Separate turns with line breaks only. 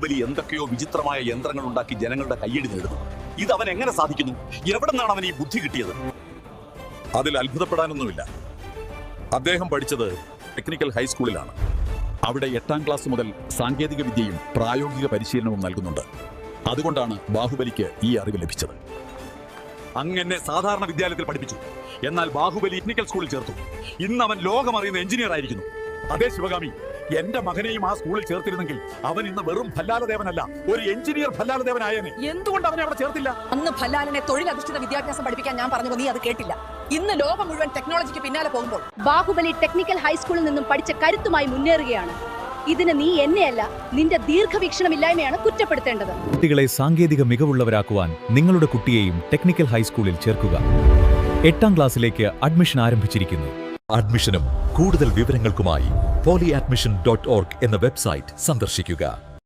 ബാഹുബലി എന്തൊക്കെയോ വിചിത്രമായ യന്ത്രങ്ങൾ ഉണ്ടാക്കി ജനങ്ങളുടെ കയ്യടി നേടുന്നു. ഇത് അവൻ എങ്ങനെ സാധിക്കുന്നു? എവിടെ നിന്നാണ് അവൻ ഈ ബുദ്ധി കിട്ടിയത്?
അതിൽ അത്ഭുതപ്പെടാനൊന്നുമില്ല. അദ്ദേഹം പഠിച്ചത് ടെക്നിക്കൽ ഹൈസ്കൂളിലാണ്.
അവിടെ 8ാം ക്ലാസ് മുതൽ സാങ്കേതിക വിദ്യയും പ്രായോഗിക പരിശീലനവും നൽകുന്നുണ്ട്. അതുകൊണ്ടാണ് ബാഹുബലിക്ക് ഈ അറിവ് ലഭിച്ചത്. അങ്ങനെ സാധാരണ വിദ്യാലയത്തിൽ പഠിപ്പിച്ചു. എന്നാൽ ബാഹുബലി ടെക്നിക്കൽ സ്കൂളിൽ ചേർത്തു. ഇന്ന് അവൻ ലോകമറിയുന്ന എഞ്ചിനീയർ ആയിരിക്കുന്നു. അതേ ശിവഗാമി, എന്റെ മകനെയും ആ സ്കൂളിൽ ചേർത്തിരുന്നെങ്കിൽ അവൻ ഇന്ന് വെറും ഭല്ലാലദേവനല്ല, ഒരു എഞ്ചിനീയർ ഭല്ലാലദേവനായേനെ. എന്തുകൊണ്ട് അവനെ അവിടെ ചേർത്തില്ല?
അന്ന് ഭല്ലാലിനെ തൊഴിലധിഷ്ഠിത വിദ്യാഭ്യാസം പഠിപ്പിക്കാൻ ഞാൻ പറഞ്ഞു, നീ അത് കേട്ടില്ല. ഇന്ന് ലോകം മുഴുവൻ ടെക്നോളജിക്ക് പിന്നാലെ പോകുമ്പോൾ
ബാഹുബലി ടെക്നിക്കൽ ഹൈസ്കൂളിൽ നിന്നും പഠിച്ച കരുത്തുമായി മുന്നേറുകയാണ്. ഇതിന് നീ എന്നെയല്ല, നിന്റെ ദീർഘവീക്ഷണമില്ലായ്മയാണ് കുറ്റപ്പെടുത്തേണ്ടത്.
കുട്ടികളെ സാങ്കേതിക മികവുള്ളവരാക്കുവാൻ നിങ്ങളുടെ കുട്ടിയെയും ടെക്നിക്കൽ ഹൈസ്കൂളിൽ ചേർക്കുക. 8ാം ക്ലാസ്സിലേക്ക് അഡ്മിഷൻ ആരംഭിച്ചിരിക്കുന്നു.
അഡ്മിഷനും കൂടുതൽ വിവരങ്ങൾക്കുമായി polyadmission.org എന്ന വെബ്സൈറ്റ് സന്ദർശിക്കുക.